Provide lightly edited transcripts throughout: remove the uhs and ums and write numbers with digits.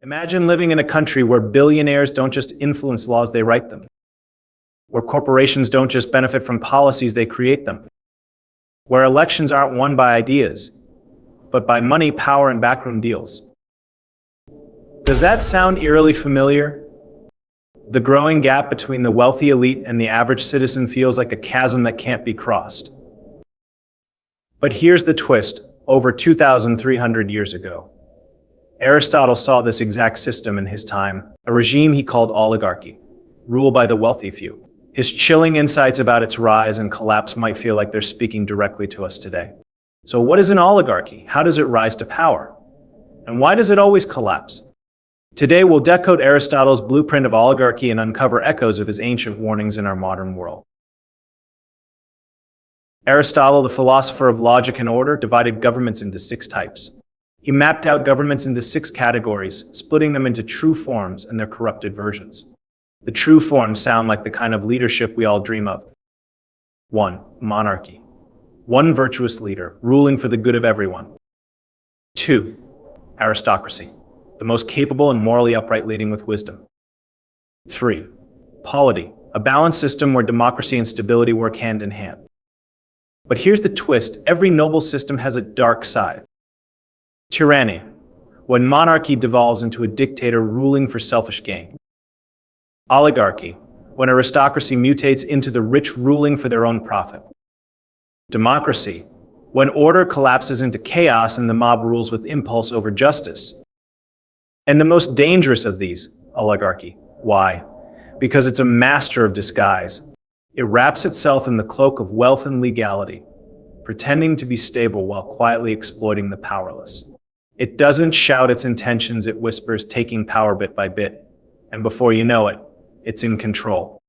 Imagine living in a country where billionaires don't just influence laws, they write them. Where corporations don't just benefit from policies, they create them. Where elections aren't won by ideas, but by money, power, and backroom deals. Does that sound eerily familiar? The growing gap between the wealthy elite and the average citizen feels like a chasm that can't be crossed. But here's the twist. Over 2,300 years ago, Aristotle saw this exact system in his time, a regime he called oligarchy, ruled by the wealthy few. His chilling insights about its rise and collapse might feel like they're speaking directly to us today. So what is an oligarchy? How does it rise to power? And why does it always collapse? Today we'll decode Aristotle's blueprint of oligarchy and uncover echoes of his ancient warnings in our modern world. Aristotle, the philosopher of logic and order, divided governments into 6 types. He mapped out governments into 6 categories, splitting them into true forms and their corrupted versions. The true forms sound like the kind of leadership we all dream of. 1. Monarchy. One virtuous leader, ruling for the good of everyone. 2. Aristocracy. The most capable and morally upright, leading with wisdom. 3. Polity. A balanced system where democracy and stability work hand in hand. But here's the twist. Every noble system has a dark side. Tyranny. When monarchy devolves into a dictator ruling for selfish gain. Oligarchy. When aristocracy mutates into the rich ruling for their own profit. Democracy. When order collapses into chaos and the mob rules with impulse over justice. And the most dangerous of these, oligarchy. Why? Because it's a master of disguise. It wraps itself in the cloak of wealth and legality, pretending to be stable while quietly exploiting the powerless. It doesn't shout its intentions, it whispers, taking power bit by bit. And before you know it, it's in control.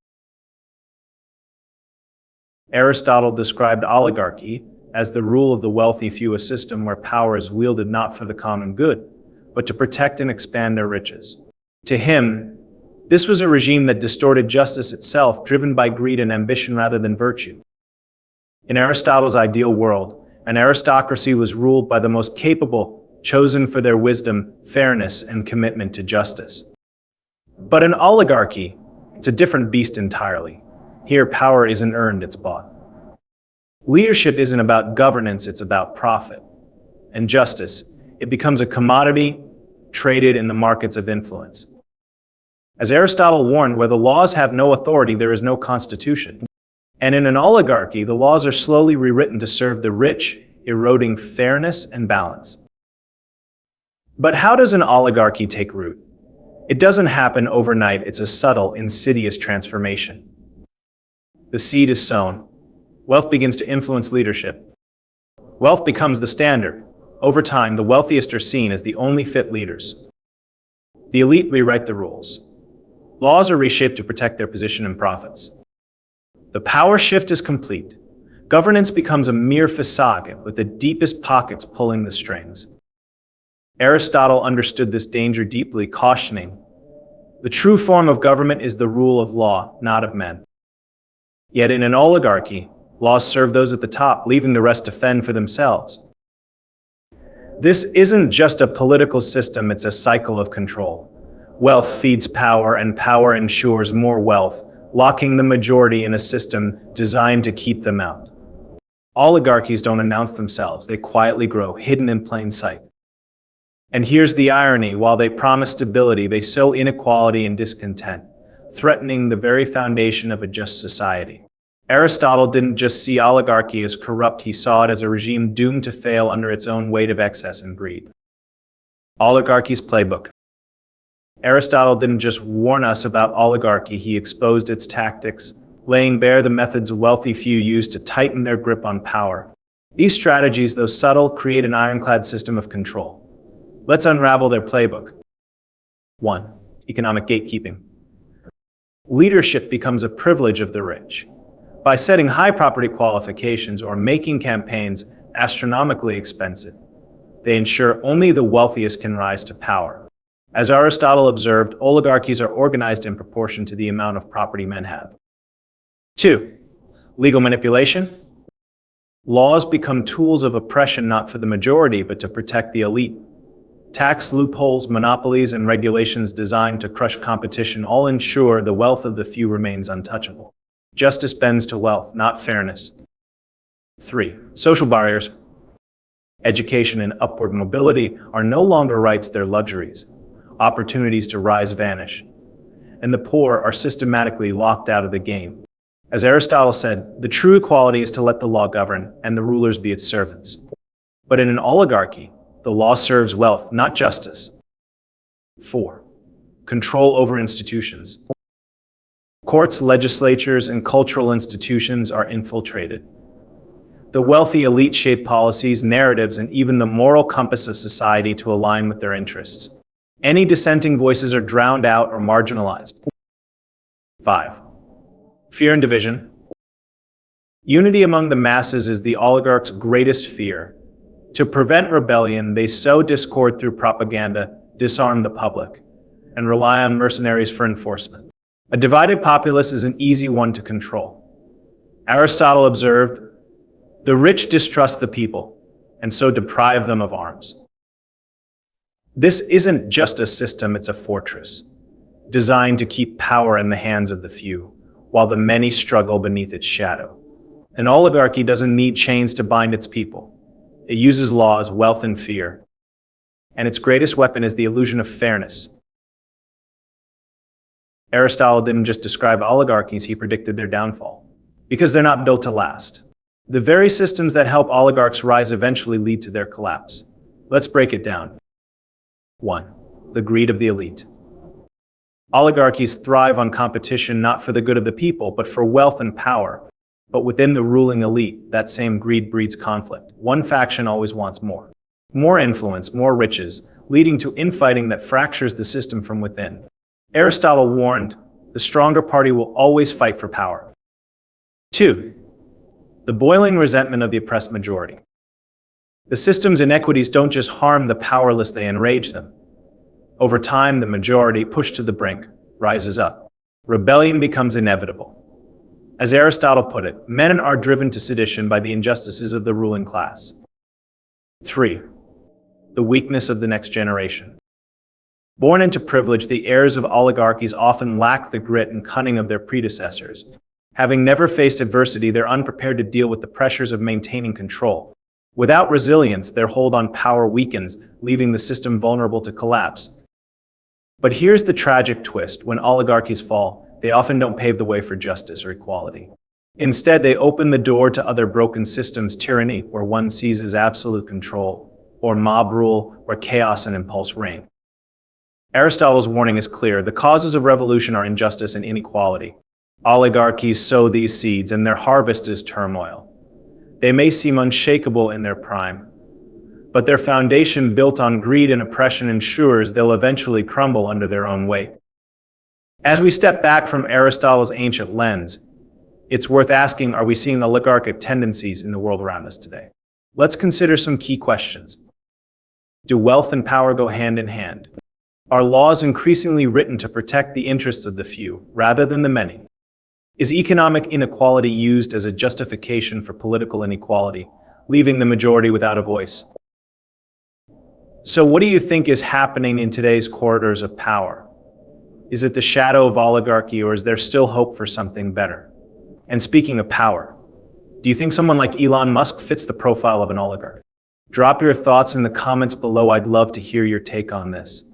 Aristotle described oligarchy as the rule of the wealthy few, a system where power is wielded not for the common good, but to protect and expand their riches. To him, this was a regime that distorted justice itself, driven by greed and ambition rather than virtue. In Aristotle's ideal world, an aristocracy was ruled by the most capable, chosen for their wisdom, fairness, and commitment to justice. But an oligarchy, it's a different beast entirely. Here, power isn't earned, it's bought. Leadership isn't about governance, it's about profit. And justice, it becomes a commodity traded in the markets of influence. As Aristotle warned, where the laws have no authority, there is no constitution. And in an oligarchy, the laws are slowly rewritten to serve the rich, eroding fairness and balance. But how does an oligarchy take root? It doesn't happen overnight, it's a subtle, insidious transformation. The seed is sown. Wealth begins to influence leadership. Wealth becomes the standard. Over time, the wealthiest are seen as the only fit leaders. The elite rewrite the rules. Laws are reshaped to protect their position and profits. The power shift is complete. Governance becomes a mere facade, with the deepest pockets pulling the strings. Aristotle understood this danger deeply, cautioning, "The true form of government is the rule of law, not of men." Yet in an oligarchy, laws serve those at the top, leaving the rest to fend for themselves. This isn't just a political system, it's a cycle of control. Wealth feeds power, and power ensures more wealth, locking the majority in a system designed to keep them out. Oligarchies don't announce themselves, they quietly grow, hidden in plain sight. And here's the irony, while they promise stability, they sow inequality and discontent, threatening the very foundation of a just society. Aristotle didn't just see oligarchy as corrupt, he saw it as a regime doomed to fail under its own weight of excess and greed. Oligarchy's playbook. Aristotle didn't just warn us about oligarchy, he exposed its tactics, laying bare the methods a wealthy few use to tighten their grip on power. These strategies, though subtle, create an ironclad system of control. Let's unravel their playbook. 1. Economic gatekeeping. Leadership becomes a privilege of the rich. By setting high property qualifications or making campaigns astronomically expensive, they ensure only the wealthiest can rise to power. As Aristotle observed, oligarchies are organized in proportion to the amount of property men have. 2. Legal manipulation. Laws become tools of oppression not for the majority, but to protect the elite. Tax loopholes, monopolies, and regulations designed to crush competition all ensure the wealth of the few remains untouchable. Justice bends to wealth, not fairness. 3. Social barriers. Education and upward mobility are no longer rights, they're luxuries. Opportunities to rise vanish, and the poor are systematically locked out of the game. As Aristotle said, the true equality is to let the law govern and the rulers be its servants. But in an oligarchy, the law serves wealth, not justice. 4. Control over institutions. Courts, legislatures, and cultural institutions are infiltrated. The wealthy elite shape policies, narratives, and even the moral compass of society to align with their interests. Any dissenting voices are drowned out or marginalized. 5. Fear and division. Unity among the masses is the oligarchs' greatest fear. To prevent rebellion, they sow discord through propaganda, disarm the public, and rely on mercenaries for enforcement. A divided populace is an easy one to control. Aristotle observed, "The rich distrust the people, and so deprive them of arms." This isn't just a system, it's a fortress, designed to keep power in the hands of the few, while the many struggle beneath its shadow. An oligarchy doesn't need chains to bind its people. It uses laws, wealth, and fear. And its greatest weapon is the illusion of fairness. Aristotle didn't just describe oligarchies, he predicted their downfall. Because they're not built to last. The very systems that help oligarchs rise eventually lead to their collapse. Let's break it down. 1. The greed of the elite. Oligarchies thrive on competition not for the good of the people, but for wealth and power. But within the ruling elite, that same greed breeds conflict. One faction always wants more. More influence, more riches, leading to infighting that fractures the system from within. Aristotle warned, the stronger party will always fight for power. 2. The boiling resentment of the oppressed majority. The system's inequities don't just harm the powerless, they enrage them. Over time, the majority, pushed to the brink, rises up. Rebellion becomes inevitable. As Aristotle put it, men are driven to sedition by the injustices of the ruling class. 3. The weakness of the next generation. Born into privilege, the heirs of oligarchies often lack the grit and cunning of their predecessors. Having never faced adversity, they're unprepared to deal with the pressures of maintaining control. Without resilience, their hold on power weakens, leaving the system vulnerable to collapse. But here's the tragic twist. When oligarchies fall, they often don't pave the way for justice or equality. Instead, they open the door to other broken systems: tyranny, where one seizes absolute control, or mob rule, where chaos and impulse reign. Aristotle's warning is clear. The causes of revolution are injustice and inequality. Oligarchies sow these seeds, and their harvest is turmoil. They may seem unshakable in their prime, but their foundation, built on greed and oppression, ensures they'll eventually crumble under their own weight. As we step back from Aristotle's ancient lens, it's worth asking, are we seeing oligarchic tendencies in the world around us today? Let's consider some key questions. Do wealth and power go hand in hand? Are laws increasingly written to protect the interests of the few, rather than the many? Is economic inequality used as a justification for political inequality, leaving the majority without a voice? So what do you think is happening in today's corridors of power? Is it the shadow of oligarchy, or is there still hope for something better? And speaking of power, do you think someone like Elon Musk fits the profile of an oligarch? Drop your thoughts in the comments below. I'd love to hear your take on this.